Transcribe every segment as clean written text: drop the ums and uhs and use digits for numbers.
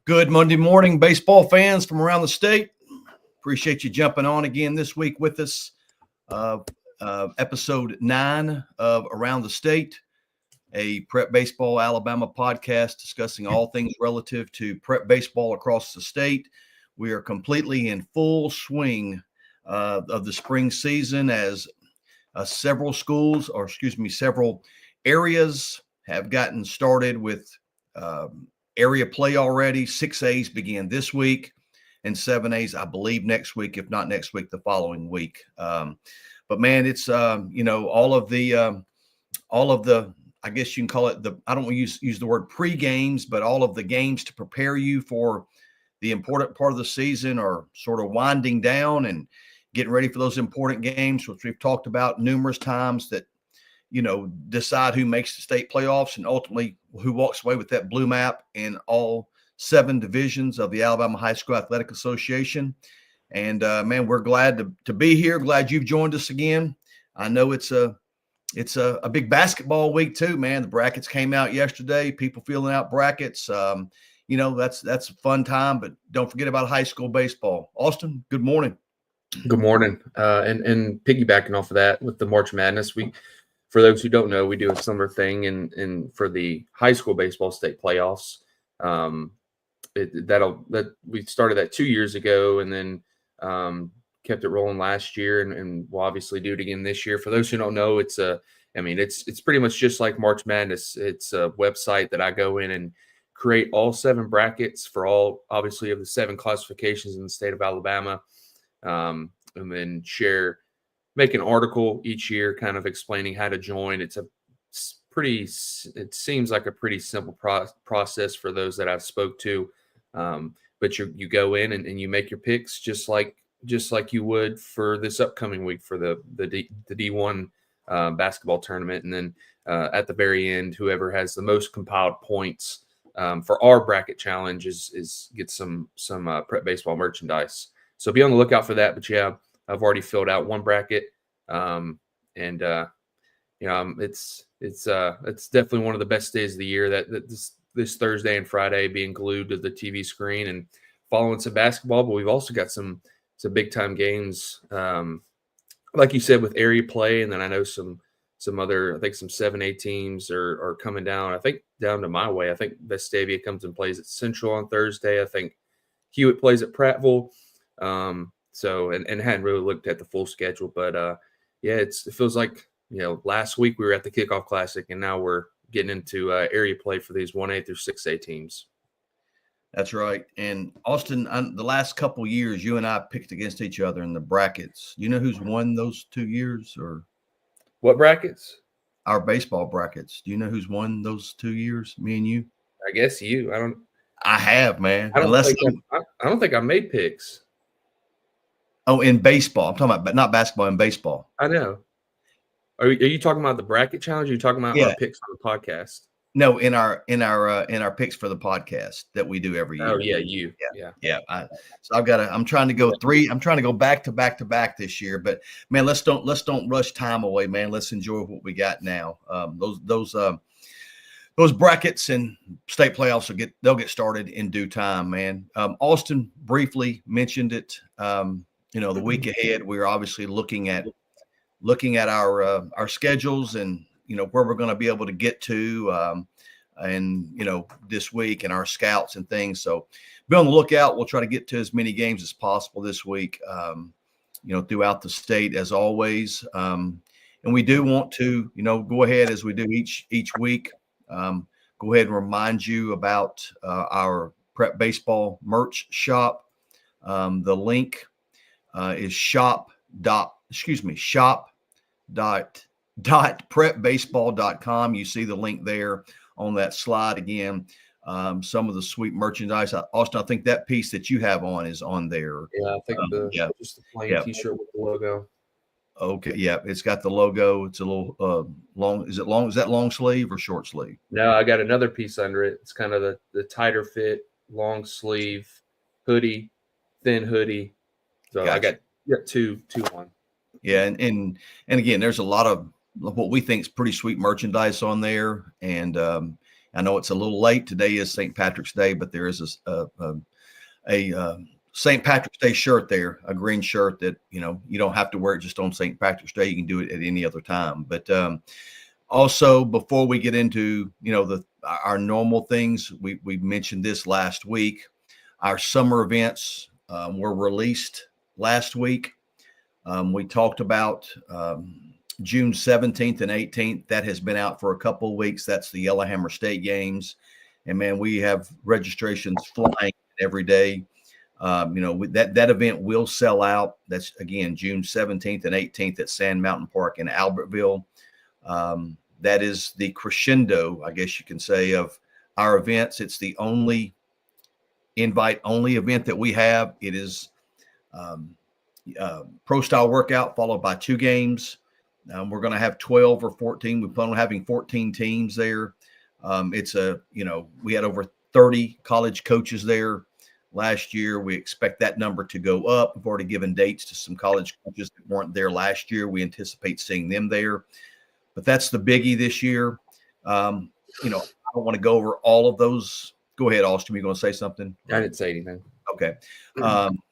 Good Monday morning, baseball fans from around the state. Appreciate you jumping on again this week with us. Episode 9 of Around the State, a prep baseball Alabama podcast discussing all things relative to prep baseball across the state. We are completely in full swing of the spring season as several areas have gotten started with area play already. 6A's began this week, and 7A's, I believe, next week. If not next week, the following week. But man, it's all of the I guess you can call it I don't want to use the word pre-games, but all of the games to prepare you for the important part of the season are sort of winding down and getting ready for those important games, which we've talked about numerous times, that decide who makes the state playoffs and ultimately who walks away with that blue map in all 7 divisions of the Alabama High School Athletic Association. And man, we're glad to be here. Glad you've joined us again. I know it's a big basketball week too, man. The brackets came out yesterday. People filling out brackets. That's a fun time, but don't forget about high school baseball. Austin, good morning. Good morning. And piggybacking off of that with the March Madness, for those who don't know, we do a similar thing in for the high school baseball state playoffs. We started that 2 years ago, and then kept it rolling last year, and we'll obviously do it again this year. For those who don't know, it's pretty much just like March Madness. It's a website that I go in and create all 7 brackets for all, obviously, of the 7 classifications in the state of Alabama, and then make an article each year kind of explaining how to join. It seems like a pretty simple process for those that I've spoke to. But you go in and you make your picks just like you would for this upcoming week for the D1 basketball tournament. And then at the very end, whoever has the most compiled points for our bracket challenge gets some prep baseball merchandise. So be on the lookout for that. But yeah, I've already filled out 1 bracket, it's definitely one of the best days of the year. That this Thursday and Friday being glued to the TV screen and following some basketball, but we've also got some big time games, like you said, with area play, and then I know some other, I think some 7A teams are coming down. I think down to my way. I think Vestavia comes and plays at Central on Thursday. I think Hewitt plays at Prattville. So hadn't really looked at the full schedule, but it feels like last week we were at the Kickoff Classic, and now we're getting into area play for these 1A through 6A teams. That's right. And Austin, the last couple years, you and I picked against each other in the brackets. You know who's won those 2 years? Or what brackets? Our baseball brackets. Do you know who's won those 2 years? Me and you. I guess you. I have, man. I don't think I made picks. Oh, in baseball. I'm talking about, but not basketball, in baseball. I know. Are you talking about the bracket challenge? Or are you talking about our picks on the podcast? No, in our picks for the podcast that we do every year. Oh yeah, yeah. I'm trying to go 3. I'm trying to go back to back this year. But man, let's don't rush time away, man. Let's enjoy what we got now. Those brackets and state playoffs they'll get started in due time, man. Austin briefly mentioned it. The week ahead, we're obviously looking at our schedules and where we're going to be able to get to this week, and our scouts and things. So be on the lookout. We'll try to get to as many games as possible this week, throughout the state, as always. And we do want to, go ahead as we do each week. Go ahead and remind you about our prep baseball merch shop. The link is shop.prepbaseball.com. You see the link there on that slide again. Some of the sweet merchandise. Austin, I think that piece that you have on is on there. Yeah, I think just the plain T-shirt with the logo. Okay, yeah, it's got the logo. It's a little long. Is it long? Is that long sleeve or short sleeve? No, I got another piece under it. It's kind of the tighter fit, long sleeve hoodie, thin hoodie. So gotcha. I got two on. Yeah, and again, there's a lot of what we think is pretty sweet merchandise on there, and I know it's a little late. Today is St. Patrick's Day, but there is a St. Patrick's Day shirt there, a green shirt that, you don't have to wear it just on St. Patrick's Day. You can do it at any other time. But also, before we get into, our normal things, we mentioned this last week. Our summer events were released last week. We talked about June 17th and 18th. That has been out for a couple of weeks. That's the Yellowhammer State Games. And, man, we have registrations flying every day. That event will sell out. That's, again, June 17th and 18th at Sand Mountain Park in Albertville. That is the crescendo, I guess you can say, of our events. It's the only invite-only event that we have. It is pro-style workout followed by 2 games. We're going to have 12 or 14. We plan on having 14 teams there. We had over 30 college coaches there last year. We expect that number to go up. We've already given dates to some college coaches that weren't there last year. We anticipate seeing them there. But that's the biggie this year. I don't want to go over all of those. Go ahead, Austin. You're going to say something? I didn't say anything. Okay.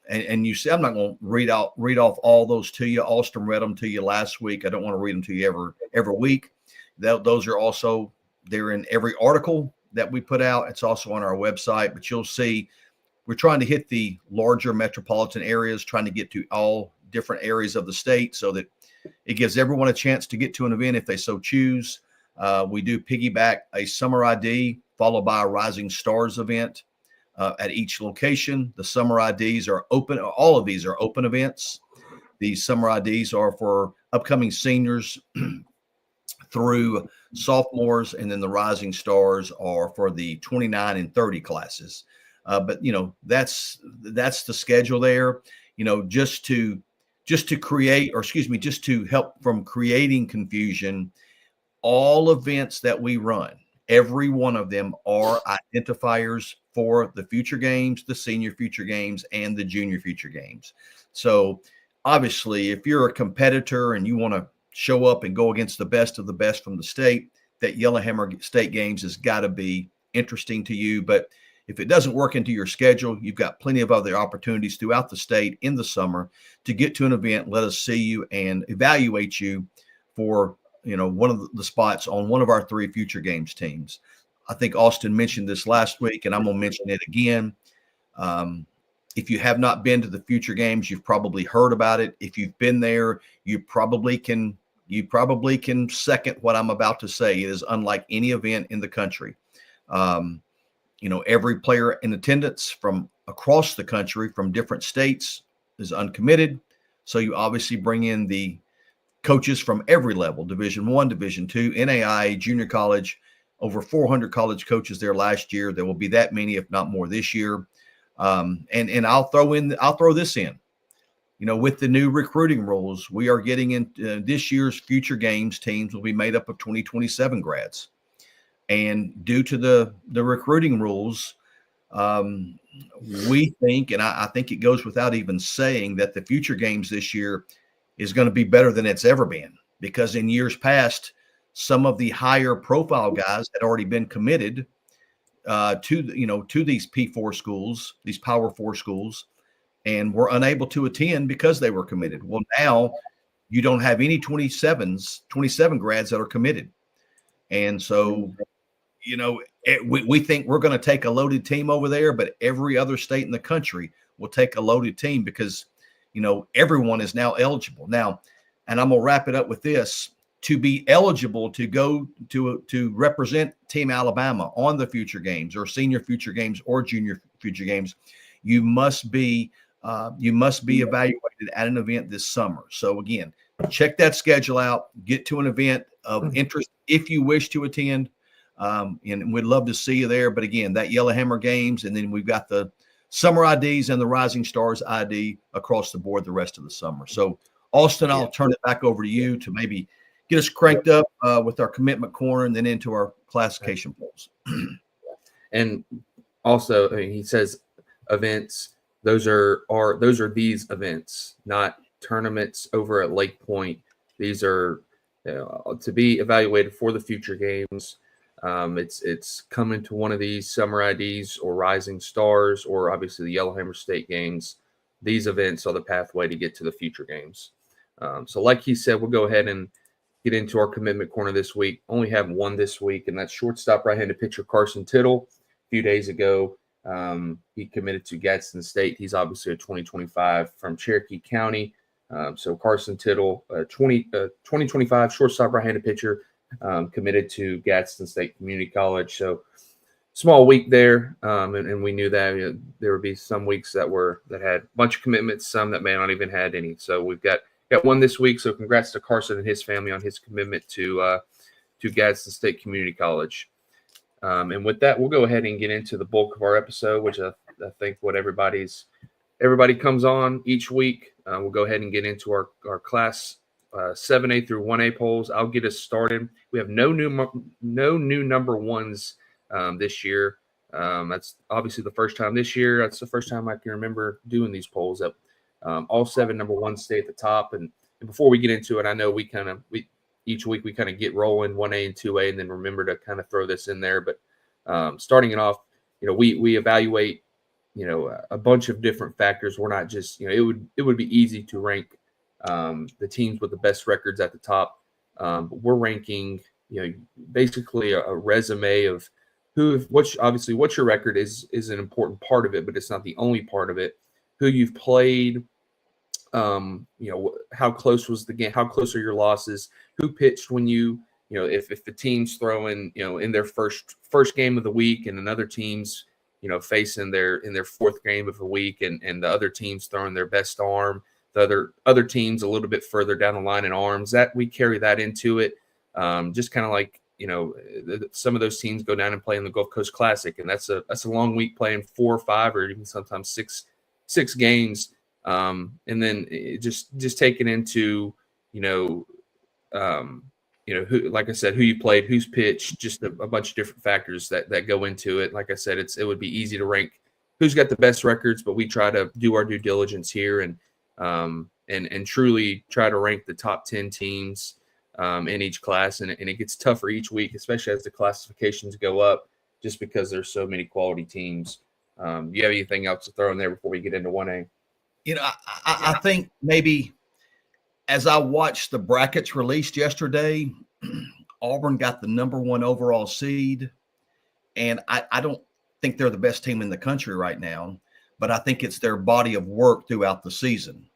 And you see, I'm not going to read off all those to you. Austin read them to you last week. I don't want to read them to you every week. Those are also, they're in every article that we put out. It's also on our website, but you'll see we're trying to hit the larger metropolitan areas, trying to get to all different areas of the state so that it gives everyone a chance to get to an event if they so choose. We do piggyback a summer ID followed by a Rising Stars event at each location. The summer IDs are open. All of these are open events. These summer IDs are for upcoming seniors through sophomores, and then the Rising Stars are for the 29 and 30 classes. But that's the schedule there. Just to help from creating confusion, all events that we run, every one of them are identifiers for the future games, the senior future games, and the junior future games. So obviously, if you're a competitor and you want to show up and go against the best of the best from the state, that Yellowhammer State Games has got to be interesting to you. But if it doesn't work into your schedule, you've got plenty of other opportunities throughout the state in the summer to get to an event. Let us see you and evaluate you for, one of the spots on one of our 3 future games teams. I think Austin mentioned this last week, and I'm going to mention it again. If you have not been to the future games, you've probably heard about it. If you've been there, you probably can second what I'm about to say. It is unlike any event in the country. Every player in attendance from across the country, from different states, is uncommitted. So you obviously bring in the coaches from every level, Division I, Division II, NAIA, junior college, over 400 college coaches there last year. There will be that many, if not more, this year. And I'll throw this in. With the new recruiting rules, we are getting in this year's future games teams will be made up of 2027 grads. And due to the recruiting rules, we think, and I think it goes without even saying, that the future games this year is going to be better than it's ever been, because in years past, some of the higher profile guys had already been committed to these P4 schools, these Power 4 schools, and were unable to attend because they were committed. Well, now you don't have any 27 grads that are committed. And so, we think we're going to take a loaded team over there, but every other state in the country will take a loaded team because, everyone is now eligible. Now, and I'm going to wrap it up with this. To be eligible to go to represent Team Alabama on the future games or senior future games or junior future games, you must be evaluated at an event this summer. So again, check that schedule out, get to an event of interest if you wish to attend. And we'd love to see you there. But again, that Yellowhammer Games, and then we've got the summer IDs and the Rising Stars ID across the board the rest of the summer. So Austin, I'll turn it back over to you to maybe get us cranked up with our commitment corner and then into our classification polls. And also, he says events. Those are these events, not tournaments over at Lake Point. These are to be evaluated for the future games. It's coming to one of these Summer IDs or Rising Stars or obviously the Yellowhammer State games. These events are the pathway to get to the future games. So like he said, we'll go ahead and get into our commitment corner this week. Only have one this week, and that's shortstop right-handed pitcher Carson Tittle. A few days ago, he committed to Gadsden State. He's obviously a 2025 from Cherokee County. So Carson Tittle, 2025 shortstop right-handed pitcher, committed to Gadsden State Community College. So small week there, and we knew that there would be some weeks that had a bunch of commitments, some that may not even had any. So we've got one this week. So congrats to Carson and his family on his commitment to Gadsden State Community College. And with that, we'll go ahead and get into the bulk of our episode, which I think what everybody comes on each week. We'll go ahead and get into our class 7A through 1A polls. I'll get us started. We have no new number ones this year. That's obviously the first time this year. That's the first time I can remember doing these polls. That all 7 number ones stay at the top. And before we get into it, I know we each week we kind of get rolling 1A and 2A, and then remember to kind of throw this in there. But starting it off, we evaluate a bunch of different factors. We're not just it would be easy to rank the teams with the best records at the top. But we're ranking basically a resume of obviously what your record is an important part of it, but it's not the only part of it. Who you've played, how close was the game, how close are your losses, who pitched when if the team's throwing in their first game of the week and another team's facing in their fourth game of the week and the other team's throwing their best arm, the other teams a little bit further down the line in arms, that we carry that into it. Just kind of like some of those teams go down and play in the Gulf Coast Classic, and that's a long week playing 4 or 5 or even sometimes six games, and then just taking into who, like I said, who you played, who's pitched, just a bunch of different factors that go into it. Like I said, it would be easy to rank who's got the best records, but we try to do our due diligence here and truly try to rank the top 10 teams in each class, and it gets tougher each week, especially as the classifications go up, just because there's so many quality teams. Do you have anything else to throw in there before we get into 1A? I think maybe as I watched the brackets released yesterday, Auburn got the number 1 overall seed, and I don't think they're the best team in the country right now, but I think it's their body of work throughout the season.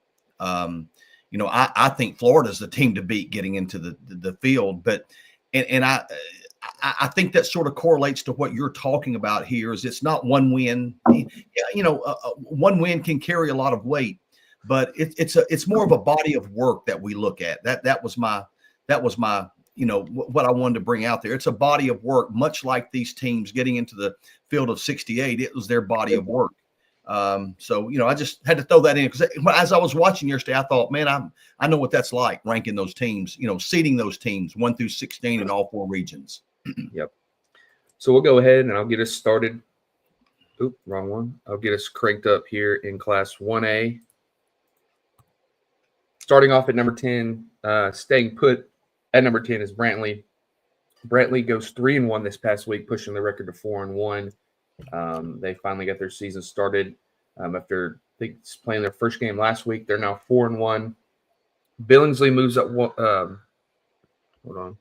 I think Florida's the team to beat getting into the field, but I think that sort of correlates to what you're talking about here. Is it's not one win. One win can carry a lot of weight, but it's more of a body of work that we look at. That was my what I wanted to bring out there. It's a body of work, much like these teams getting into the field of 68. It was their body of work. So I just had to throw that in because as I was watching yesterday, I thought, man, I know what that's like, ranking those teams, seeding those teams 1 through 16 in all 4 regions. Yep. So we'll go ahead and I'll get us started. Oop, wrong one. I'll get us cranked up here in class 1A. Starting off at number 10, staying put at number 10 is Brantley. Brantley goes 3-1 this past week, pushing the record to 4-1. They finally got their season started after playing their first game last week. They're now 4-1. Billingsley moves up. Hold on.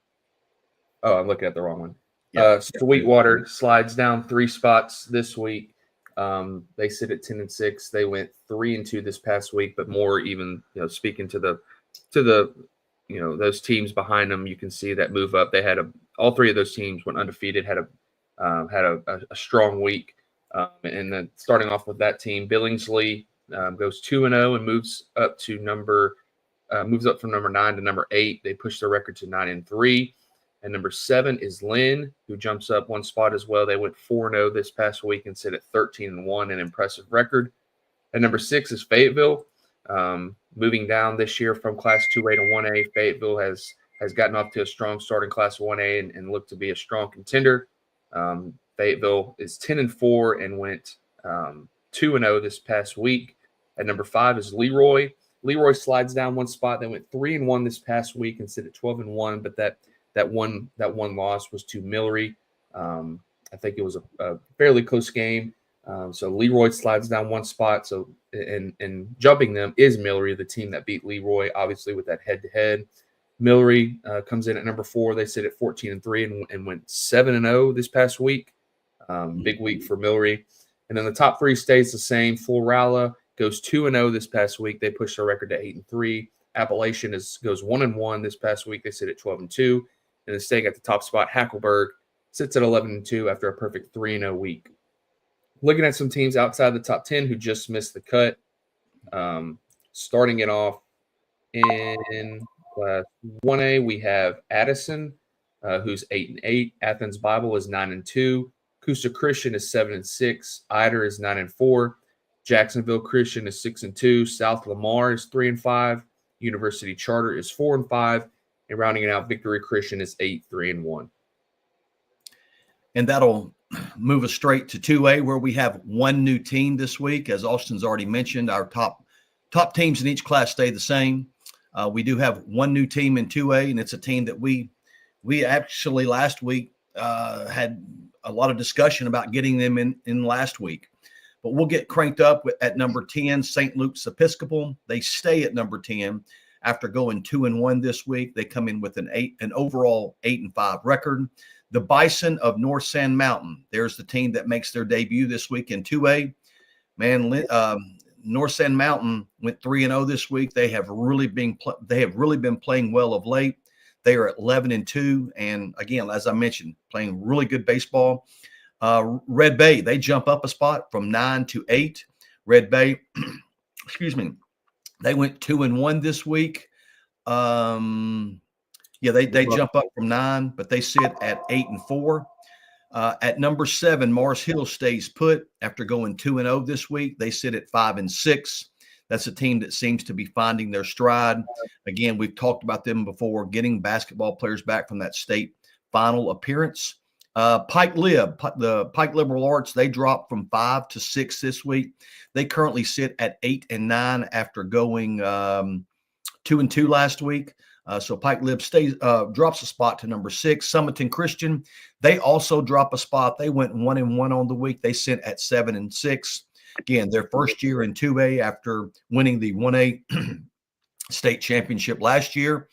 Oh, I'm looking at the wrong one. Yeah. Sweetwater slides down 3 spots this week. They sit at 10-6. They went 3-2 this past week, but more even, speaking to the those teams behind them, you can see that move up. They had all 3 of those teams went undefeated, had a strong week. And then starting off with that team, Billingsley goes 2-0 and moves up from number 9 to number 8. They push their record to 9-3. And number 7 is Lynn, who jumps up 1 spot as well. They went 4-0 this past week and sit at 13-1, an impressive record. And number 6 is Fayetteville, moving down this year from Class 2A to 1A. Fayetteville has gotten off to a strong start in Class 1A and looked to be a strong contender. Fayetteville is 10-4 and went 2-0 this past week. At number 5 is Leroy. Leroy slides down 1 spot. They went 3-1 this past week and sit at 12-1, but that one loss was to Millery. I think it was a fairly close game. So Leroy slides down one spot. So and jumping them is Millery, the team that beat Leroy, obviously with that head-to-head. Millery comes in at number 4. They sit at 14-3 and went 7-0 this past week. Big week for Millery. And then the top 3 stays the same. Florala goes 2-0 this past week. They push their record to 8-3. Appalachian goes 1-1 this past week. They sit at 12-2. And then staying at the top spot, Hackleburg sits at 11-2 after a perfect 3-0 week. Looking at some teams outside the top 10 who just missed the cut. Starting it off in Class 1A, we have Addison, who's 8-8. Athens Bible is 9-2. Coosa Christian is 7-6. Ider is 9-4. Jacksonville Christian is 6-2. South Lamar is 3-5. University Charter is 4-5. And rounding it out, Victory Christian is 8-3-1. And that'll move us straight to 2A, where we have one new team this week. As Austin's already mentioned, our top teams in each class stay the same. We do have one new team in 2A, and it's a team that we actually last week had a lot of discussion about getting them in last week. But we'll get cranked up at number 10, St. Luke's Episcopal. They stay at number 10 after going 2-1 this week. They come in with an overall 8-5 record. The Bison of North Sand Mountain. There's the team that makes their debut this week in 2A. Man, North Sand Mountain went 3-0 this week. They have really been playing well of late. They are at 11-2, and again, as I mentioned, playing really good baseball. Red Bay, they jump up a spot from 9-8. Red Bay, excuse me, they went 2-1 this week. They jump up from 9, but they sit at 8-4. At number 7, Mars Hill stays put after going 2-0 this week. They sit at 5-6. That's a team that seems to be finding their stride. Again, we've talked about them before, getting basketball players back from that state final appearance. Pike Liberal Arts, they dropped from 5-6 this week. They currently sit at 8-9 after going 2-2 last week. So Pike Lib drops a spot to number 6. Summerton Christian, they also drop a spot. They went 1-1 on the week. They sit at 7-6. Again, their first year in 2A after winning the 1A state championship last year.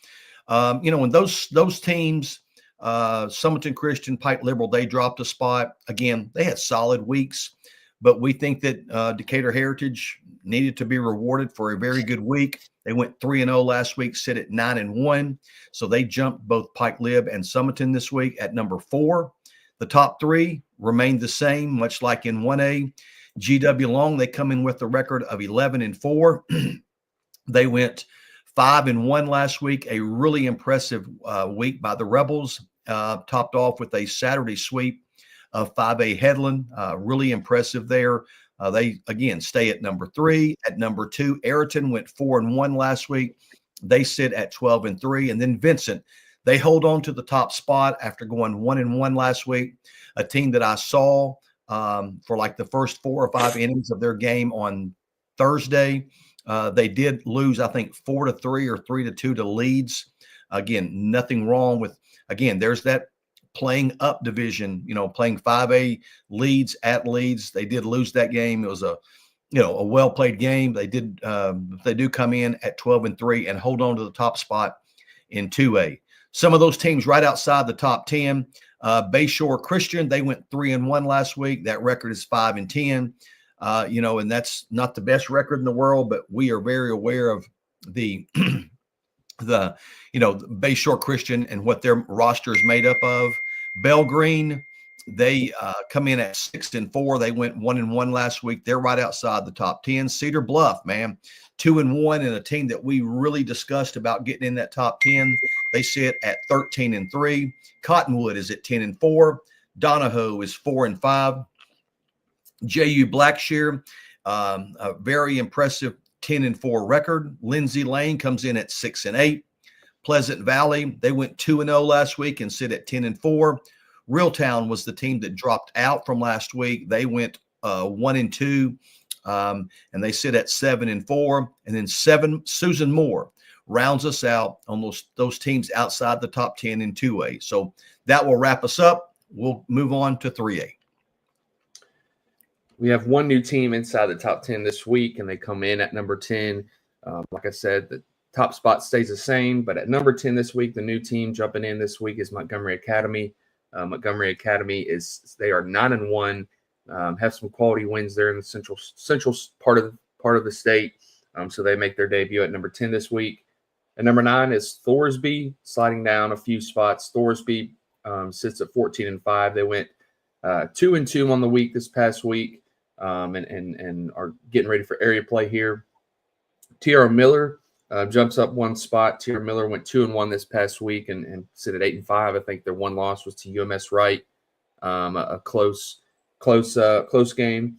And those teams, Summerton Christian, Pike Liberal, they dropped a spot. Again, they had solid weeks, but we think that Decatur Heritage needed to be rewarded for a very good week. They went 3-0 last week, sit at 9-1. So they jumped both Pike Lib and Summerton this week at number 4. The top 3 remained the same, much like in 1A. GW Long, they come in with a record of 11-4. They went 5-1 last week, a really impressive week by the Rebels, topped off with a Saturday sweep of 5A Headland. Really impressive there. They, again, stay at number 3. At number 2, Ayrton went 4-1 last week. They sit at 12-3. And then Vincent, they hold on to the top spot after going 1-1 last week, a team that I saw for like the first 4 or 5 innings of their game on Thursday. They did lose, I think, 4-3 or 3-2 to Leeds. Again, nothing wrong with, again, there's that playing up division, playing 5A Leeds at Leeds. They did lose that game. It was a well-played game. They do come in at 12-3 and hold on to the top spot in 2A. Some of those teams right outside the top 10, Bayshore Christian, they went 3-1 last week. That record is 5-10. And that's not the best record in the world, but we are very aware of the Bayshore Christian and what their roster is made up of. Bell Green, they come in at 6-4. They went 1-1 last week. They're right outside the top 10. Cedar Bluff, man, 2-1 in a team that we really discussed about getting in that top 10. They sit at 13-3. Cottonwood is at 10-4. Donahoe is 4-5. JU Blackshear, a very impressive 10-4 record. Lindsay Lane comes in at 6-8. Pleasant Valley, they went 2-0 last week and sit at 10-4. Reeltown was the team that dropped out from last week. They went 1-2, and they sit at 7-4. And then Susan Moore rounds us out on those teams outside the top 10 in 2A. So that will wrap us up. we'll move on to 3A. We have one new team inside the top 10 this week, and they come in at number 10. Like I said, the top spot stays the same, but at number 10 this week, the new team jumping in this week is Montgomery Academy. Montgomery Academy they are 9-1, have some quality wins there in the central part of the state. So they make their debut at number 10 this week. At number 9 is Thorsby, sliding down a few spots. Thorsby sits at 14-5. They went 2-2 on the week this past week, and are getting ready for area play here. T.R. Miller jumps up one spot. T.R. Miller went 2-1 this past week and sit at 8-5. I think their one loss was to UMS Wright, a close game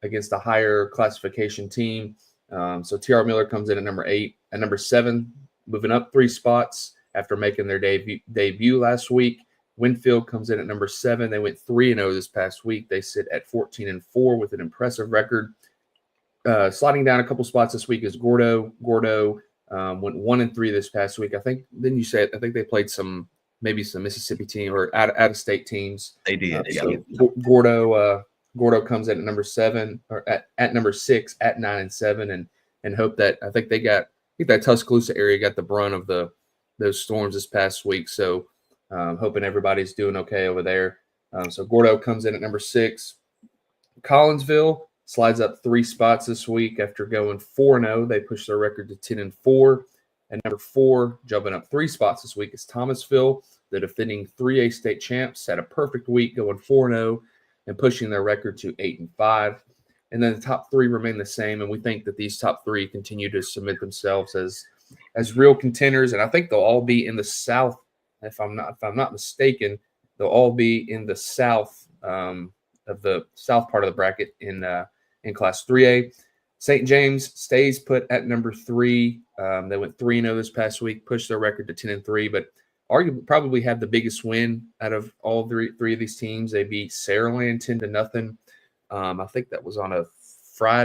against a higher classification team. So T.R. Miller comes in at number 8. At number 7, moving up 3 spots after making their debut last week, Winfield comes in at number 7. They went 3-0 this past week. They sit at 14-4 with an impressive record. Sliding down a couple spots this week is Gordo. Gordo went 1-3 this past week. I think they played maybe some Mississippi team or out of state teams. They did. So Gordo comes in at number 7 or at number 6 at 9-7, and hope that I think that Tuscaloosa area got the brunt of those storms this past week. So hoping everybody's doing okay over there. So Gordo comes in at number 6. Collinsville slides up 3 spots this week after going 4-0. They push their record to 10-4. And number 4, jumping up 3 spots this week, is Thomasville, the defending 3A state champs. Had a perfect week going 4-0 and pushing their record to 8-5. And then the top 3 remain the same, and we think that these top 3 continue to submit themselves as real contenders. And I think they'll all be in the South. If I'm not mistaken, they'll all be in the South of the South part of the bracket in Class 3A. St. James stays put at number 3. They went 3-0 this past week, pushed their record to 10-3, but arguably probably had the biggest win out of all three of these teams. They beat Saraland 10-0. I think that was on a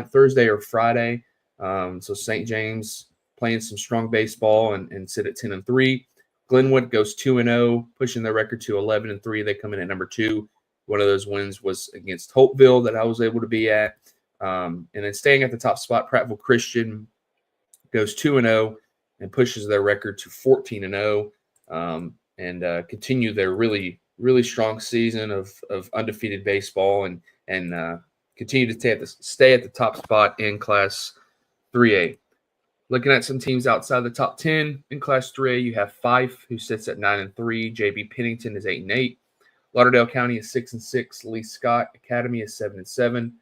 Thursday or Friday. So St. James playing some strong baseball and sit at 10-3. Glenwood goes 2-0, pushing their record to 11-3. They come in at number 2. One of those wins was against Holtville that I was able to be at. And then staying at the top spot, Prattville Christian goes 2-0 and pushes their record to 14-0, and continue their really, really strong season of undefeated baseball and continue to stay at the top spot in Class 3A. Looking at some teams outside the top 10 in Class 3A, you have Fife, who sits at 9-3. JB Pennington is 8-8. Lauderdale County is 6-6. Lee Scott Academy is 7-7.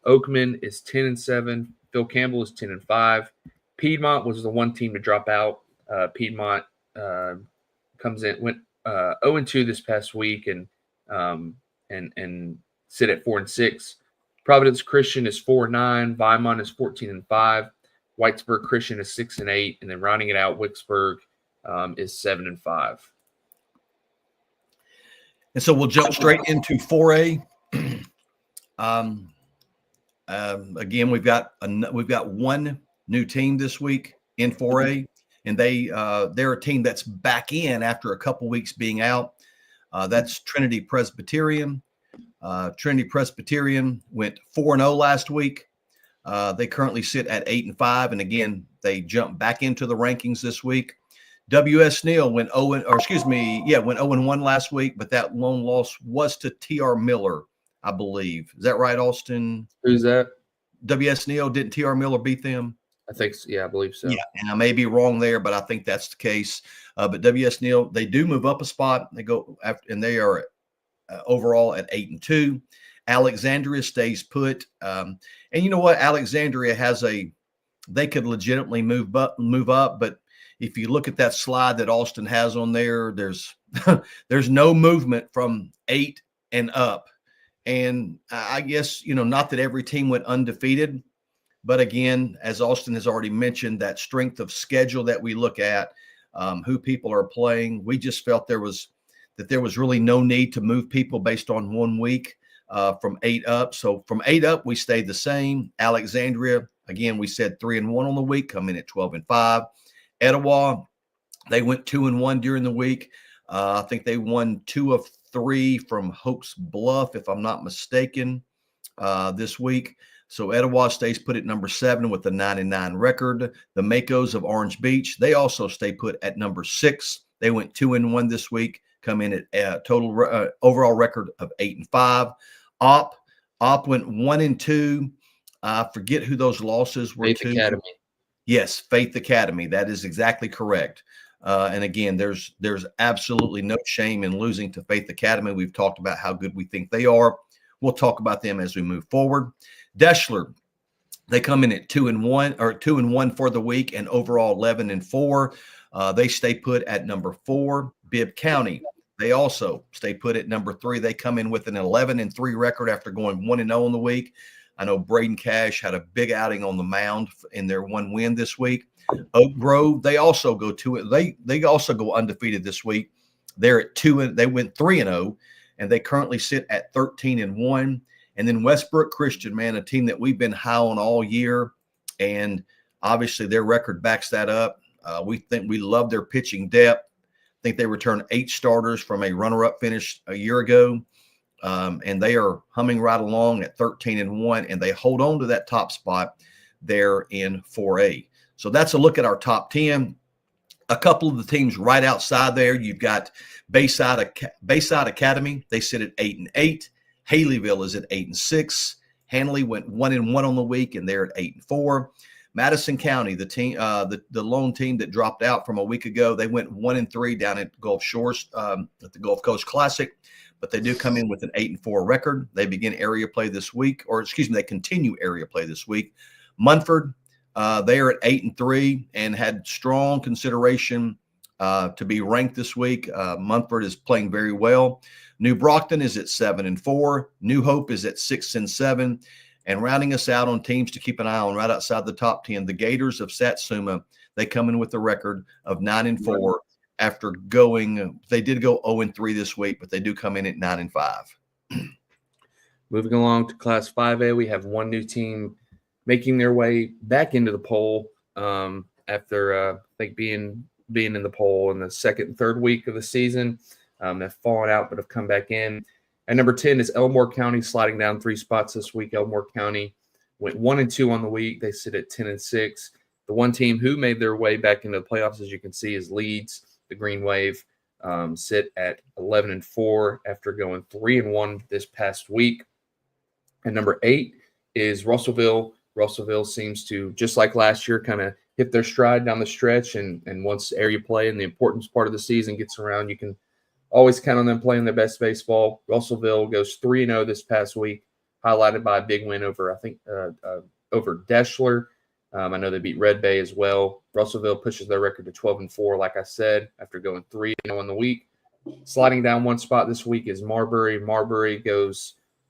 Oakman is 10-7. Phil Campbell is 10-5. Piedmont was the one team to drop out. Piedmont went 0-2 this past week and sit at 4-6. Providence Christian is 4-9. Weimont is 14-5. Whitesburg Christian is 6-8, and then rounding it out, Wicksburg is 7-5. And so we'll jump straight into 4A. Again, we've got one new team this week in 4A, and they're a team that's back in after a couple weeks being out. That's Trinity Presbyterian. Trinity Presbyterian went 4-0 last week. They currently sit at 8-5, and again, they jumped back into the rankings this week. W.S. Neal went 0-1 last week, but that lone loss was to T.R. Miller, I believe. Is that right, Austin? Who's that? W.S. Neal. Didn't T.R. Miller beat them? I think so. Yeah, I believe so. Yeah, and I may be wrong there, but I think that's the case. But W.S. Neal, they do move up a spot. They go after, and they are overall at 8-2. Alexandria stays put. And you know what? Alexandria they could legitimately move up, but if you look at that slide that Austin has on there, there's no movement from 8 and up. And I guess, not that every team went undefeated, but again, as Austin has already mentioned, that strength of schedule that we look at, who people are playing, we just felt there was really no need to move people based on 1 week from 8 up. So from 8 up, we stayed the same. Alexandria, again, we said 3-1 on the week, come in at 12-5. Etowah, they went 2-1 during the week. I think they won 2 of 3 from Hope's Bluff, if I'm not mistaken, this week. So Etowah stays put at number 7 with a 9-9 record. The Makos of Orange Beach, they also stay put at number 6. They went 2-1 this week, come in at a total overall record of 8-5. Op went 1-2. I forget who those losses were Faith to. Academy. Yes, Faith Academy. That is exactly correct. And again, there's absolutely no shame in losing to Faith Academy. We've talked about how good we think they are. We'll talk about them as we move forward. Deschler, they come in at 2-1 for the week and overall 11-4. They stay put at number 4. Bibb County, they also stay put at number 3. They come in with an 11-3 record after going 1-0 in the week. I know Braden Cash had a big outing on the mound in their one win this week. Oak Grove, they also go they also go undefeated this week. They're at 2 they went 3-0, and they currently sit at 13-1. And then Westbrook Christian, man, a team that we've been high on all year, and obviously their record backs that up. We love their pitching depth. I think they returned 8 starters from a runner-up finish a year ago. And they are humming right along at 13-1, and they hold on to that top spot there in 4A. So that's a look at our top 10. A couple of the teams right outside there, you've got Bayside Academy. They sit at 8-8. Haleyville is at 8-6. Hanley went 1-1 on the week, and they're at 8-4. Madison County, the team, the lone team that dropped out from a week ago, they went 1-3 down at Gulf Shores at the Gulf Coast Classic. But they do come in with an 8-4 record. They begin area play this week, they continue area play this week. Munford, they are at 8-3 and had strong consideration to be ranked this week. Munford is playing very well. New Brockton is at 7-4. New Hope is at 6-7. And rounding us out on teams to keep an eye on right outside the top 10, the Gators of Satsuma, they come in with a record of 9-4. After they did go 0-3 this week, but they do come in at 9-5. Moving along to Class 5A, we have one new team making their way back into the poll after I think being in the poll in the second and third week of the season. They've fallen out, but have come back in. At number 10 is Elmore County, sliding down 3 spots this week. Elmore County went 1-2 on the week. They sit at 10-6. The one team who made their way back into the playoffs, as you can see, is Leeds. The Green Wave sit at 11-4 after going 3-1 this past week. And number 8 is Russellville. Russellville seems to, just like last year, kind of hit their stride down the stretch. And once area play and the importance part of the season gets around, you can always count on them playing their best baseball. Russellville goes 3-0 this past week, highlighted by a big win over Deschler. I know they beat Red Bay as well. Russellville pushes their record to 12-4, like I said, after going 3-0 in the week. Sliding down 1 spot this week is Marbury. Marbury go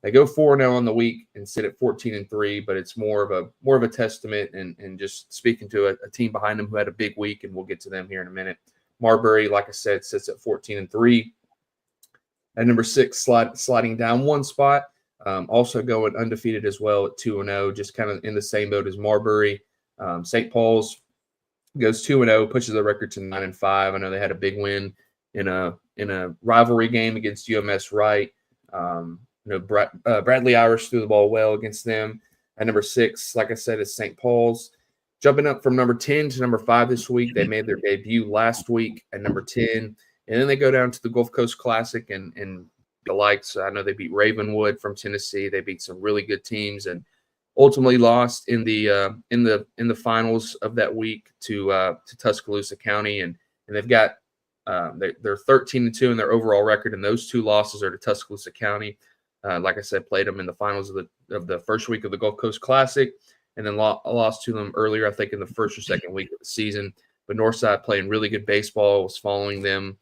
4-0 on the week and sit at 14-3, but it's more of a testament and just speaking to a team behind them who had a big week, and we'll get to them here in a minute. Marbury, like I said, sits at 14-3. At number 6, sliding down 1 spot, also going undefeated as well at 2-0, just kind of in the same boat as Marbury. St. Paul's goes 2-0, pushes the record to 9-5. I know they had a big win in a rivalry game against UMS Wright. Bradley Irish threw the ball well against them. At number 6, like I said, is St. Paul's. Jumping up from number 10 to number 5 this week. They made their debut last week at number 10. And then they go down to the Gulf Coast Classic and the likes. I know they beat Ravenwood from Tennessee. They beat some really good teams and ultimately lost in the finals of that week to Tuscaloosa County. And they've got they're 13-2 in their overall record, and those 2 losses are to Tuscaloosa County. Like I said, played them in the finals of the first week of the Gulf Coast Classic, and then lost to them earlier, I think, in the first or second week of the season. But Northside playing really good baseball, was following them,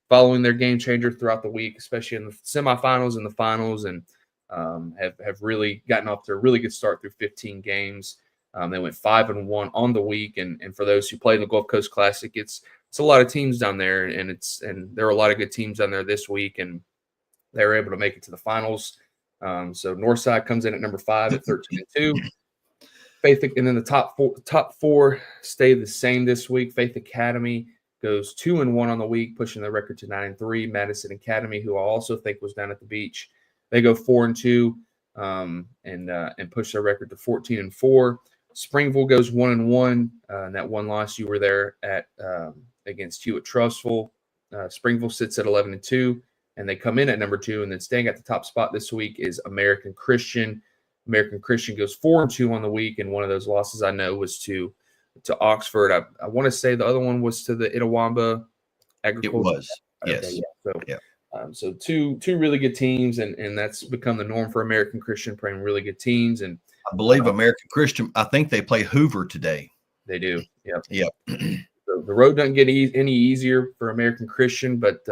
following their game changer throughout the week, especially in the semifinals and the finals, and have really gotten off to a really good start through 15 games. They went 5-1 on the week, and for those who played in the Gulf Coast Classic, it's a lot of teams down there, and there are a lot of good teams down there this week, and they were able to make it to the finals. So Northside comes in at number 5 at 13-2. And then the top four stay the same this week. Faith Academy goes 2-1 on the week, pushing their record to 9-3. Madison Academy, who I also think was down at the beach, they go 4-2 and push their record to 14-4. Springville goes 1-1. And that one loss you were there at against Hewitt-Trussville. Springville sits at 11-2, and they come in at number 2. And then staying at the top spot this week is American Christian. American Christian goes 4-2 on the week, and one of those losses I know was to Oxford. I want to say the other one was to the Itawamba Agriculture. It was, yes. Okay, yeah. So, yeah. So two really good teams, and that's become the norm for American Christian, playing really good teams. And I believe American Christian, I think they play Hoover today. They do. Yep. Yep. So the road doesn't get any easier for American Christian, but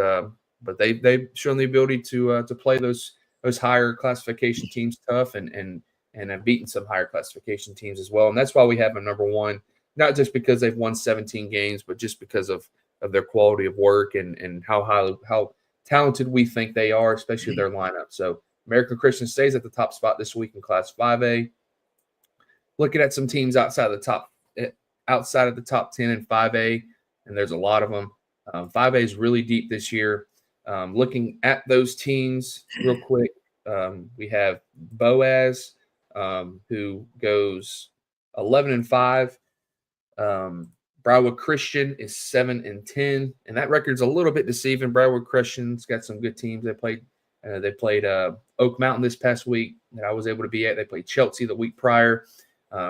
they've shown the ability to play those higher classification teams tough and have beaten some higher classification teams as well. And that's why we have them number 1, not just because they've won 17 games, but just because of their quality of work and how talented we think they are, especially their lineup. So American Christian stays at the top spot this week in Class 5A. Looking at some teams outside of the top 10 in 5A, and there's a lot of them. 5A is really deep this year. Looking at those teams real quick, we have Boaz, who goes 11-5. Briarwood Christian is 7-10, and that record's a little bit deceiving. Briarwood Christian's got some good teams. They played Oak Mountain this past week that I was able to be at. They played Chelsea the week prior.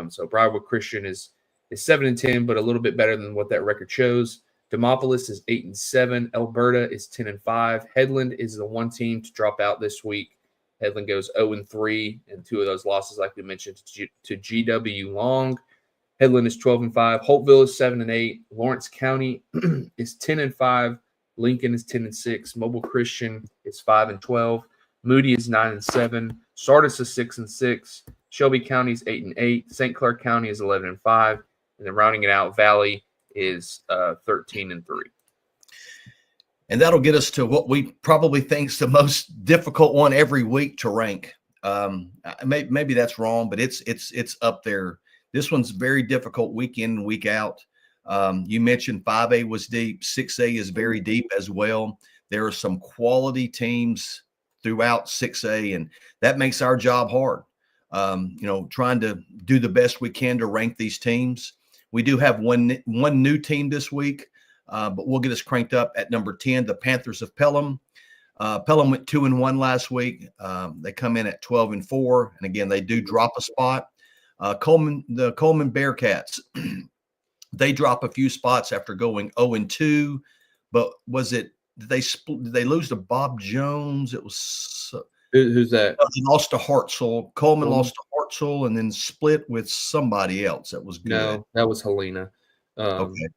So Briarwood Christian is 7-10, but a little bit better than what that record shows. Demopolis is 8-7. Alberta is 10-5. Headland is the one team to drop out this week. Headland goes 0-3, and 2 of those losses, like we mentioned, to GW Long. Headland is 12-5. Holtville is 7-8. Lawrence County is 10-5. Lincoln is 10-6. Mobile Christian is 5-12. Moody is 9-7. Sardis is 6-6. Shelby County is 8-8. St. Clair County is 11-5. And then rounding it out, Valley is 13-3. And that'll get us to what we probably think is the most difficult one every week to rank. Maybe that's wrong, but it's up there. This one's very difficult week in and week out. You mentioned 5A was deep. 6A is very deep as well. There are some quality teams throughout 6A, and that makes our job hard. Trying to do the best we can to rank these teams. We do have one new team this week, but we'll get us cranked up at number 10, the Panthers of Pelham. Pelham went 2-1 last week. They come in at 12-4, and again, they do drop a spot. The Coleman Bearcats, they drop a few spots after going 0-2, but did they lose to Bob Jones? It was who's that? They lost to Hartselle. Coleman lost to Hartselle and then split with somebody else. That was good. No, that was Helena. Okay.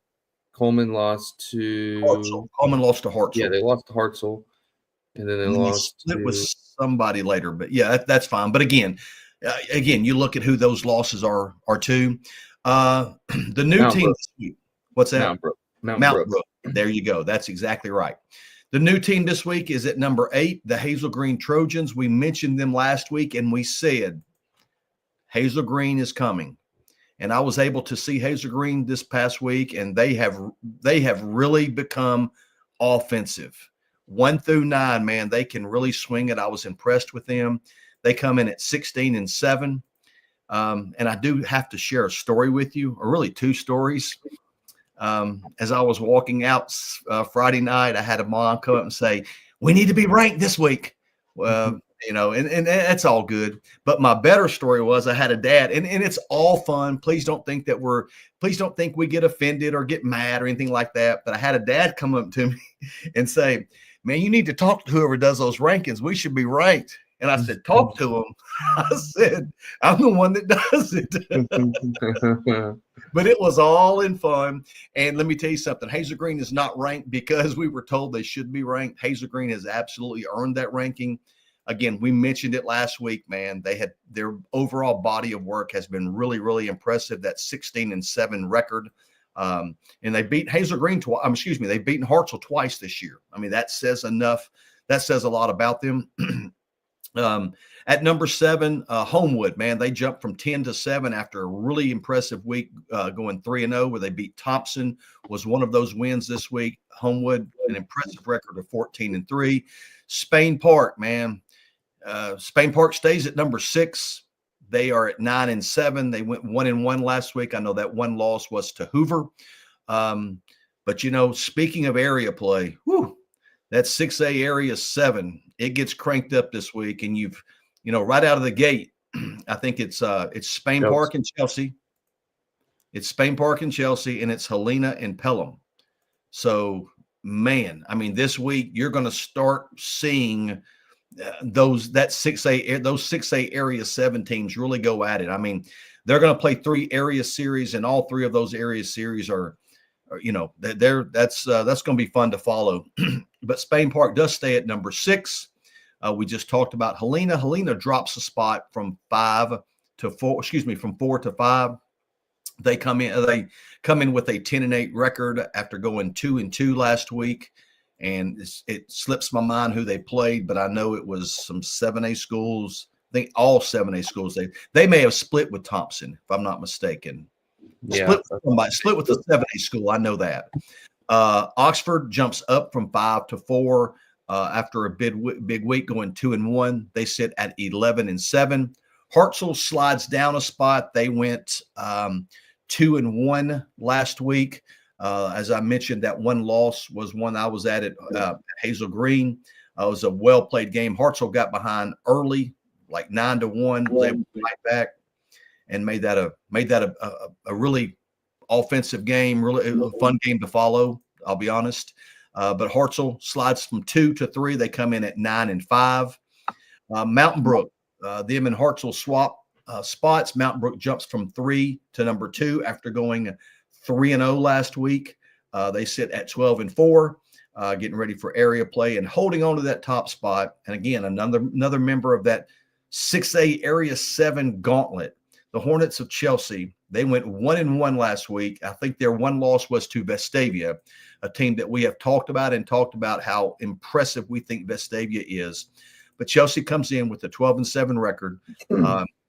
Coleman lost to Hartselle. Coleman lost to Hartselle. Yeah, they lost to Hartselle, and then they lost split with somebody later. But yeah, that's fine. But again, you look at who those losses are to. The new team this week. What's that? Mount Brook. There you go. That's exactly right. The new team this week is at number 8, the Hazel Green Trojans. We mentioned them last week, and we said Hazel Green is coming. And I was able to see Hazel Green this past week, and they have really become offensive. 1 through 9, man, they can really swing it. I was impressed with them. They come in at 16-7. And I do have to share a story with you, or really 2 stories. As I was walking out Friday night, I had a mom come up and say, "We need to be ranked this week." Well, and that's all good. But my better story was I had a dad, and it's all fun. Please don't think we get offended or get mad or anything like that. But I had a dad come up to me and say, "Man, you need to talk to whoever does those rankings. We should be ranked." And I said, "Talk to him." I said, "I'm the one that does it." But it was all in fun. And let me tell you something. Hazel Green is not ranked because we were told they should be ranked. Hazel Green has absolutely earned that ranking. Again, we mentioned it last week, man. Their overall body of work has been really, really impressive. That 16-7 record. And they beat Hazel Green they've beaten Hartselle twice this year. I mean, that says enough. That says a lot about them. At number 7, Homewood, man, they jumped from 10 to 7 after a really impressive week, going 3-0, where they beat Thompson. Was one of those wins this week. Homewood, an impressive record of 14-3. Spain Park, man, Spain Park stays at number 6. They are at 9-7. They went 1-1 last week. I know that one loss was to Hoover. But speaking of area play, that 6A area 7, it gets cranked up this week, and you've right out of the gate, I think it's Spain Park and Chelsea. It's Spain Park and Chelsea, and it's Helena and Pelham. So, man, I mean, this week you're going to start seeing those 6A area 7 teams really go at it. I mean, they're going to play 3 area series, and all 3 of those area series are that's going to be fun to follow. But Spain Park does stay at number 6. We just talked about Helena. Helena drops a spot from 4 to 5. They come in with a 10-8 record after going 2-2 last week. And it slips my mind who they played, but I know it was some 7A schools. I think all 7A schools. They may have split with Thompson, if I'm not mistaken. Yeah. Split with the 7A school. I know that. Oxford jumps up from 5 to 4 after a big week, going 2-1. They sit at 11-7. Hartselle slides down a spot. They went 2-1 last week. As I mentioned, that one loss was one I was at Hazel Green. It was a well-played game. Hartselle got behind early, like 9-1, was able to fight back and made that a really offensive game, really a fun game to follow, I'll be honest. But Hartselle slides from 2 to 3. They come in at 9-5. Mountain Brook, them and Hartselle swap spots. Mountain Brook jumps from 3 to number 2 after going 3-0 last week. They sit at 12-4, getting ready for area play and holding on to that top spot. And again, another member of that 6A Area 7 gauntlet, the Hornets of Chelsea. They went 1-1 last week. I think their one loss was to Vestavia, a team that we have talked about how impressive we think Vestavia is. But Chelsea comes in with a 12-7 record,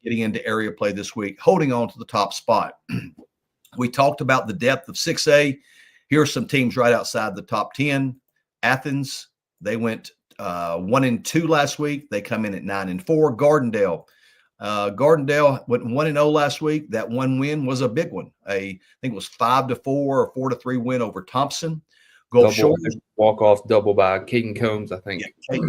getting into area play this week, holding on to the top spot. We talked about the depth of 6A. Here are some teams right outside the top 10. Athens, they went 1-2 last week. They come in at 9-4. Gardendale went 1-0 last week. That one win was a big one. I think it was 5-4 or 4-3 win over Thompson. Gulf Shores, walk-off double by Caden Combs, I think. Yeah,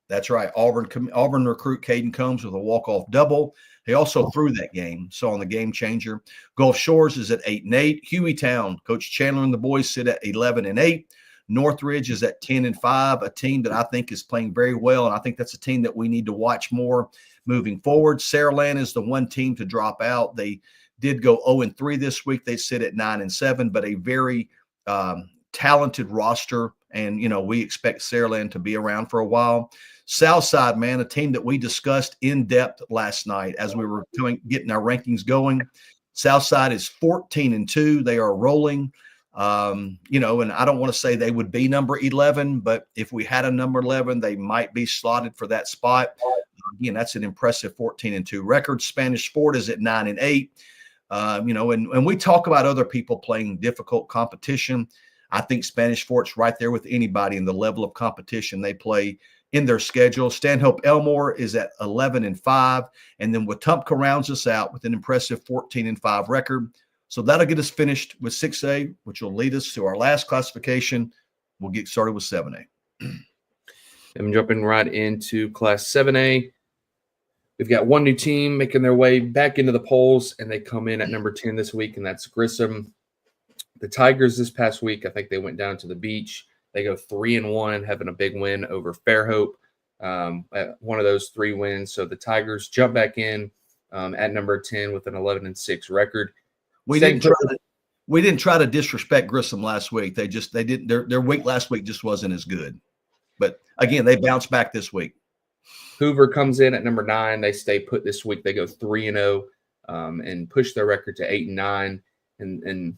that's right. Auburn recruit Caden Combs with a walk-off double. He also threw that game, so on the game changer. Gulf Shores is at 8-8. Hueytown, Coach Chandler and the boys sit at 11-8. Northridge is at 10-5, a team that I think is playing very well, and I think that's a team that we need to watch more moving forward. Saraland is the one team to drop out. They did go 0-3 this week. They sit at 9-7, but a very talented roster, and we expect Saraland to be around for a while. Southside, man, a team that we discussed in depth last night as we were getting our rankings going. Southside is 14-2. They are rolling. And I don't want to say they would be number 11, but if we had a number 11, they might be slotted for that spot. Again, that's an impressive 14-2 record. Spanish Fort is at 9-8. And we talk about other people playing difficult competition. I think Spanish Fort's right there with anybody in the level of competition they play in their schedule. Stanhope Elmore is at 11-5. And then Wetumpka rounds us out with an impressive 14-5 record. So that'll get us finished with 6A, which will lead us to our last classification. We'll get started with 7A. I'm jumping right into Class 7A. We've got one new team making their way back into the polls, and they come in at number 10 this week, and that's Grissom. The Tigers this past week, I think they went down to the beach. They go 3-1, having a big win over Fairhope. One of those 3 wins. So the Tigers jump back in at number 10 with an 11-6 record. We didn't try to disrespect Grissom last week. They didn't. Their week last week just wasn't as good. But again, they bounced back this week. Hoover comes in at number 9. They stay put this week. They go 3-0 and push their record to 8-9. And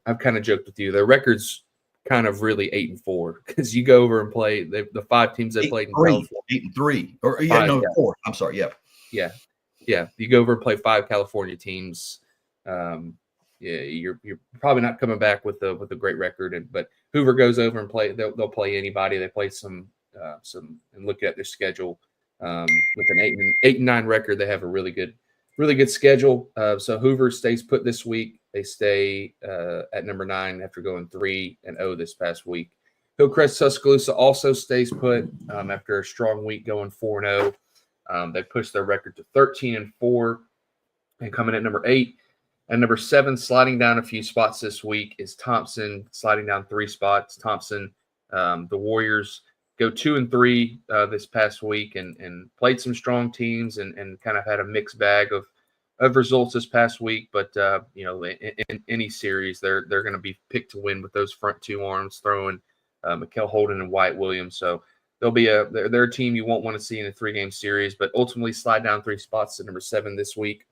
I've kind of joked with you. Their record's kind of really 8-4 because you go over and play the 5 teams they played in California. 8-3, or yeah, Five, no, yeah. 4. I'm sorry, yeah. Yeah. You go over and play 5 California teams. Yeah, you're probably not coming back with a great record. But Hoover goes over and play. They'll play anybody. They play some and look at their schedule with an 8-9 record. They have a really good schedule. So Hoover stays put this week. They stay at number 9 after going 3-0 this past week. Hillcrest Tuscaloosa also stays put after a strong week going 4-0. They pushed their record to 13-4 and coming at number 8. And number 7, sliding down a few spots this week, is Thompson, sliding down 3 spots. Thompson, the Warriors, go 2-3 this past week and played some strong teams and kind of had a mixed bag of results this past week. But, in any series, they're going to be picked to win with those front 2 arms, throwing Mikael Holden and Wyatt Williams. So they'll be they're a team you won't want to see in a 3-game series, but ultimately slide down 3 spots to number 7 this week.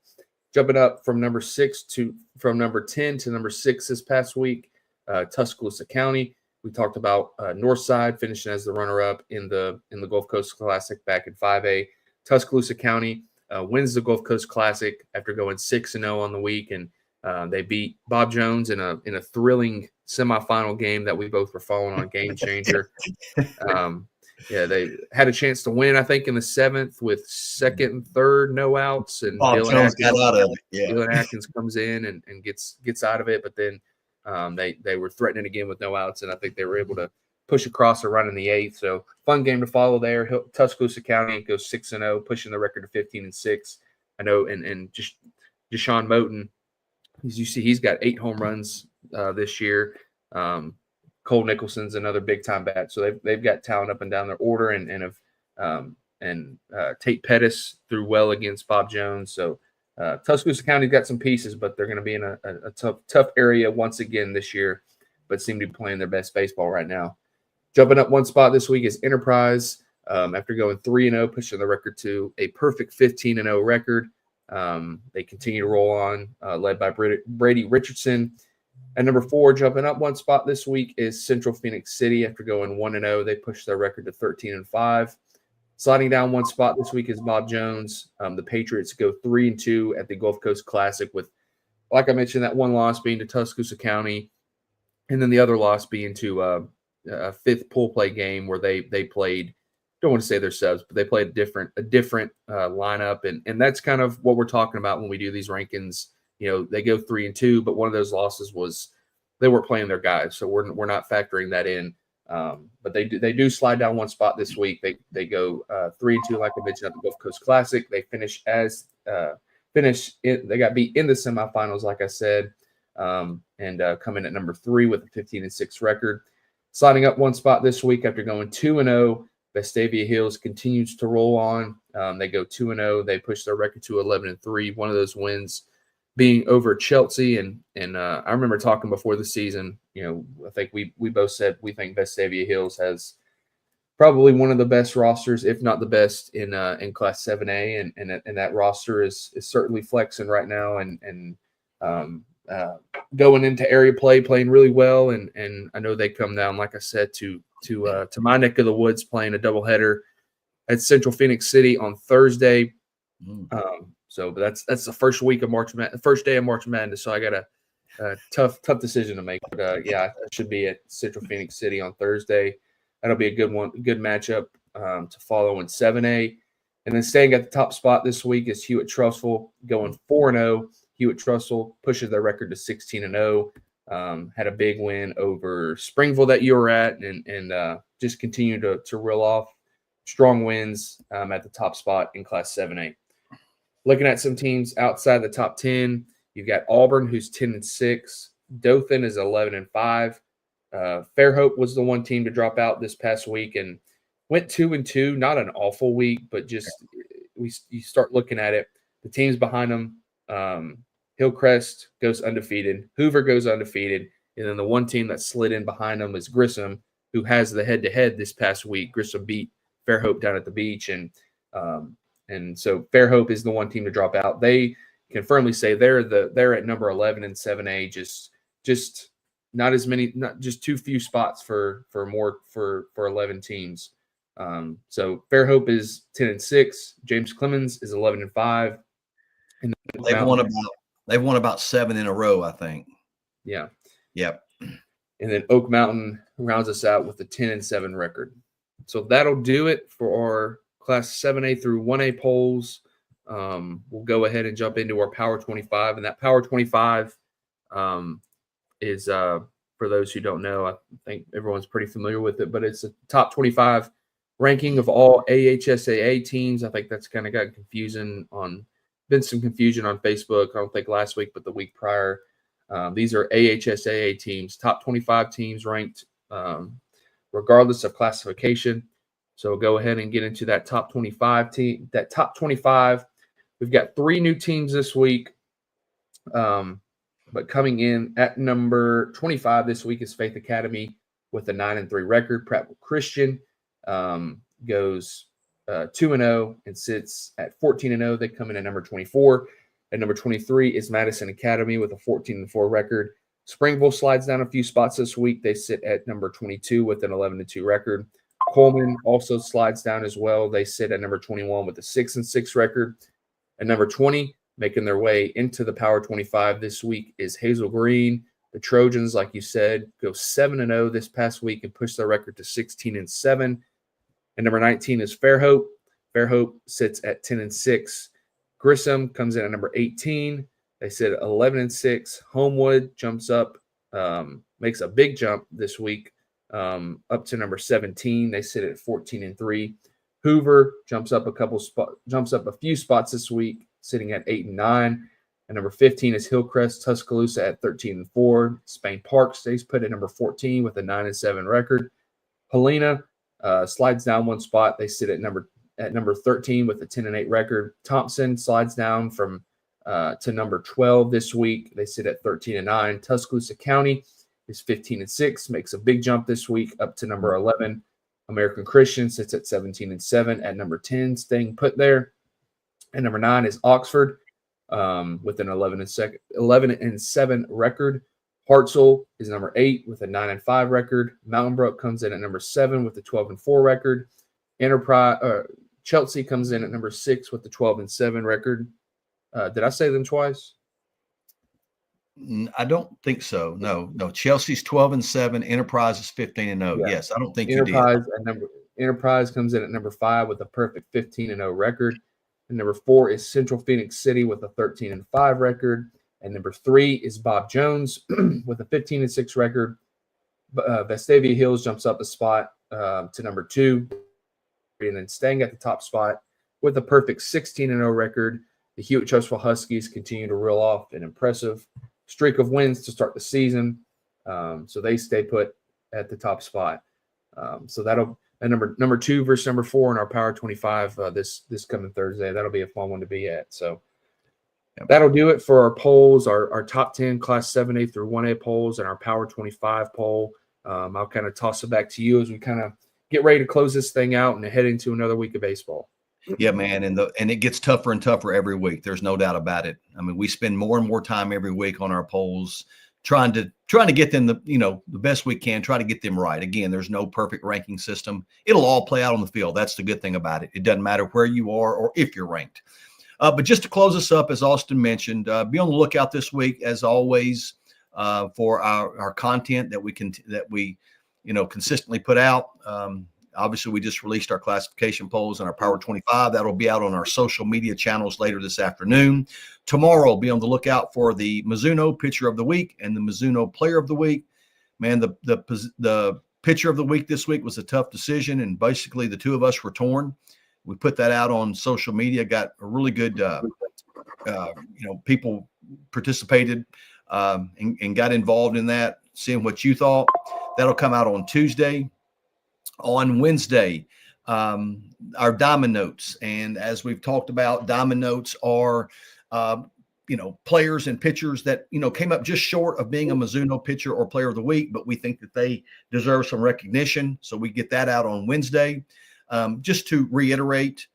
Jumping up from number 10 to number 6 this past week, Tuscaloosa County. We talked about Northside finishing as the runner-up in the Gulf Coast Classic back in 5A. Tuscaloosa County wins the Gulf Coast Classic after going 6-0 on the week, and they beat Bob Jones in a thrilling semifinal game that we both were following on Game Changer. Yeah, they had a chance to win, I think, in the 7th with 2nd and 3rd no outs, and Dylan Atkins comes in and gets out of it. But then they were threatening again with no outs, and I think they were able to push across a run in the 8th. So fun game to follow there. Tuscaloosa County goes 6-0, pushing the record to 15-6. I know, and just Deshaun Moten, as you see, he's got 8 home runs this year. Cole Nicholson's another big time bat, so they've got talent up and down their order, and Tate Pettis threw well against Bob Jones. So Tuscaloosa County's got some pieces, but they're going to be in a tough area once again this year, but seem to be playing their best baseball right now. Jumping up 1 spot this week is Enterprise after going 3-0, pushing the record to a perfect 15-0 record. They continue to roll on, led by Brady Richardson. And number 4, jumping up 1 spot this week, is Central Phoenix City after going 1-0. They pushed their record to 13-5. Sliding down 1 spot this week is Bob Jones. The Patriots go 3-2 at the Gulf Coast Classic with, like I mentioned, that 1 loss being to Tuscaloosa County, and then the other loss being to a 5th pool play game where they played, don't want to say they're subs, but they played a different lineup, and that's kind of what we're talking about when we do these rankings. They go 3-2, but one of those losses was they weren't playing their guys, so we're not factoring that in. But they do slide down 1 spot this week. They go 3-2, like I mentioned, at the Gulf Coast Classic. They they got beat in the semifinals, like I said, and come in at number 3 with a 15-6 record. Sliding up 1 spot this week after going 2-0, Vestavia Hills continues to roll on. They go 2-0. They push their record to 11-3. One of those wins being over Chelsea, and I remember talking before the season. I think we both said we think Vestavia Hills has probably one of the best rosters, if not the best, in Class 7A, and that roster is certainly flexing right now, and going into area play, playing really well, and I know they come down, like I said, to my neck of the woods, playing a doubleheader at Central Phoenix City on Thursday. But that's the first week of first day of March Madness. So I got a tough decision to make. But I should be at Central Phoenix City on Thursday. That'll be a good matchup to follow in 7A. And then staying at the top spot this week is Hewitt-Trussville, going 4-0. Hewitt-Trussville pushes their record to 16-0. Had a big win over Springville that you were at, and just continue to reel off strong wins at the top spot in Class 7A. Looking at some teams outside the top 10, you've got Auburn, who's 10-6. Dothan is 11-5. Fairhope was the one team to drop out this past week and went 2-2. Not an awful week, but just you start looking at it. The teams behind them, Hillcrest goes undefeated, Hoover goes undefeated, and then the one team that slid in behind them is Grissom, who has the head-to-head this past week. Grissom beat Fairhope down at the beach, and so Fairhope is the one team to drop out. They can firmly say they're at number 11 in 7A, just not as many, not just too few spots for 11 teams. So Fairhope is 10-6. James Clemens is 11-5. And they've won about 7 in a row, I think. Yeah. Yep. And then Oak Mountain rounds us out with a 10-7 record. So that'll do it for our Class 7A through 1A polls. We'll go ahead and jump into our Power 25. And that Power 25 is, for those who don't know, I think everyone's pretty familiar with it, but it's a top 25 ranking of all AHSAA teams. I think that's kind of got been some confusion on Facebook. I don't think last week, but the week prior. These are AHSAA teams, top 25 teams ranked regardless of classification. So we'll go ahead and get into that top 25 team. That top 25, we've got 3 new teams this week. But coming in at number 25 this week is Faith Academy with a 9-3 record. Prattville Christian goes 2-0 and sits at 14-0. They come in at number 24. At number 23 is Madison Academy with a 14-4 record. Springville slides down a few spots this week. They sit at number 22 with an 11-2 record. Coleman also slides down as well. They sit at number 21 with a 6-6 record. At number 20, making their way into the Power 25 this week, is Hazel Green. The Trojans, like you said, go 7-0 this past week and push their record to 16-7. And number 19 is Fairhope. Fairhope sits at 10-6. Grissom comes in at number 18. They sit at 11-6. Homewood jumps up, makes a big jump this week, up to number 17. They sit at 14-3. Hoover jumps up a few spots this week, sitting at 8-9. And number 15 is Hillcrest Tuscaloosa at 13-4. Spain Park stays put at number 14 with a 9-7 record. Helena slides down one spot. They sit at number 13 with a 10-8 record. Thompson slides down from to number 12 this week. They sit at 13-9. Tuscaloosa County is 15-6, makes a big jump this week up to number 11. American Christian sits at 17-7 at number 10, staying put there. And number 9 is Oxford with an 11-7 record. Hartselle is number 8 with a 9-5 record. Mountain Brook comes in at number 7 with a 12-4 record. Chelsea comes in at number 6 with the 12-7 record. Did I say them twice? I don't think so. No. Chelsea's 12-7. Enterprise is 15-0. Yeah. Yes, I don't think Enterprise comes in at number 5 with a perfect 15-0 record. And number 4 is Central Phoenix City with a 13-5 record. And number 3 is Bob Jones with a 15-6 record. Vestavia Hills jumps up a spot to number 2. And then staying at the top spot with a perfect 16-0 record, the Hewitt-Trussville Huskies continue to reel off an impressive streak of wins to start the season. So they stay put at the top spot. So that'll number 2 versus number 4 in our Power 25 this coming Thursday. That'll be a fun one to be at. So that'll do it for our polls, our top 10 Class 7A through 1A polls, and our Power 25 poll. I'll kind of toss it back to you as we kind of get ready to close this thing out and head into another week of baseball. Yeah, man, and it gets tougher and tougher every week. There's no doubt about it. I mean, we spend more and more time every week on our polls, trying to get them the best we can, try to get them right. Again, there's no perfect ranking system. It'll all play out on the field. That's the good thing about it. It doesn't matter where you are or if you're ranked. But just to close us up, as Austin mentioned, be on the lookout this week, as always, for our content that we consistently put out. Obviously, we just released our classification polls and our Power 25. That'll be out on our social media channels later this afternoon. Tomorrow, be on the lookout for the Mizuno Pitcher of the Week and the Mizuno Player of the Week. Man, the Pitcher of the Week this week was a tough decision, and basically the two of us were torn. We put that out on social media, got a really good, people participated and got involved in that, seeing what you thought. That'll come out on Tuesday. On Wednesday, our Diamond Notes. And as we've talked about, Diamond Notes are, players and pitchers that, came up just short of being a Mizuno Pitcher or Player of the Week, but we think that they deserve some recognition. So we get that out on Wednesday. Just to reiterate,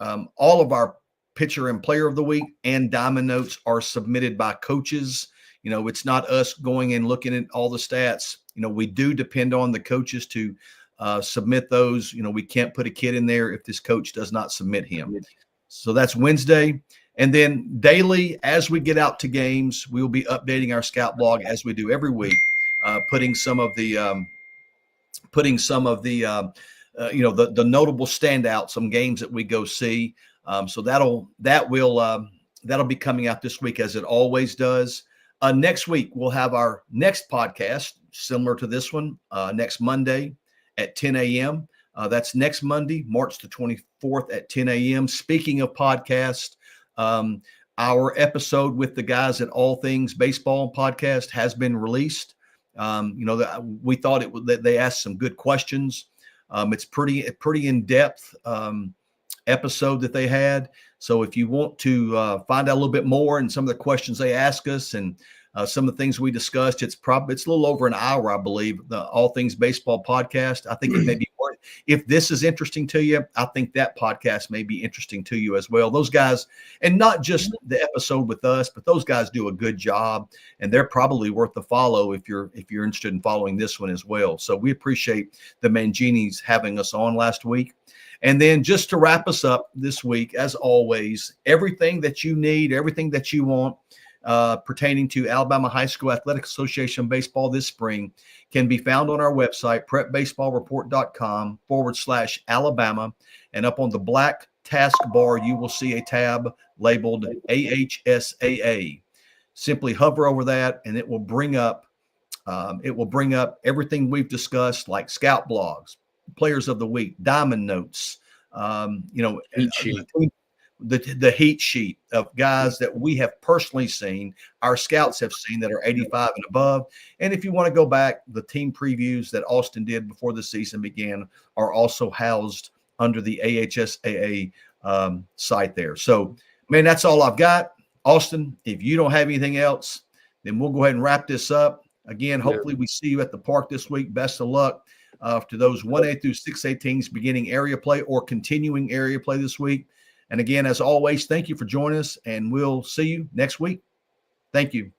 all of our Pitcher and Player of the Week and Diamond Notes are submitted by coaches It's not us going and looking at all the stats. We do depend on the coaches to submit those. We can't put a kid in there if this coach does not submit him. So that's Wednesday. And then daily, as we get out to games, we will be updating our scout blog as we do every week, putting some of the the notable standouts, some games that we go see. So that'll be coming out this week, as it always does. Next week we'll have our next podcast similar to this one next Monday at 10 a.m. That's next Monday, March the 24th at 10 a.m. Speaking of podcast, our episode with the guys at All Things Baseball podcast has been released. We thought that they asked some good questions. It's pretty in-depth episode that they had. So if you want to find out a little bit more and some of the questions they ask us and some of the things we discussed, it's a little over an hour, I believe, the All Things Baseball podcast. I think it may be more. If this is interesting to you, I think that podcast may be interesting to you as well. Those guys, and not just the episode with us, but those guys do a good job, and they're probably worth the follow if you're interested in following this one as well. So we appreciate the Manginis having us on last week. And then just to wrap us up this week, as always, everything that you need, everything that you want pertaining to Alabama High School Athletic Association baseball this spring can be found on our website, prepbaseballreport.com/Alabama. And up on the black taskbar, you will see a tab labeled AHSAA. Simply hover over that, and it will bring up everything we've discussed, like scout blogs, players of the week, diamond notes, Heat sheet. the heat sheet of guys that we have personally seen, our scouts have seen, that are 85 and above. And if you want to go back, the team previews that Austin did before the season began are also housed under the AHSAA site there. So, man, that's all I've got. Austin, if you don't have anything else, then we'll go ahead and wrap this up. Again, hopefully we see you at the park this week. Best of luck to those 1A through 6A teams beginning area play or continuing area play this week. And again, as always, thank you for joining us, and we'll see you next week. Thank you.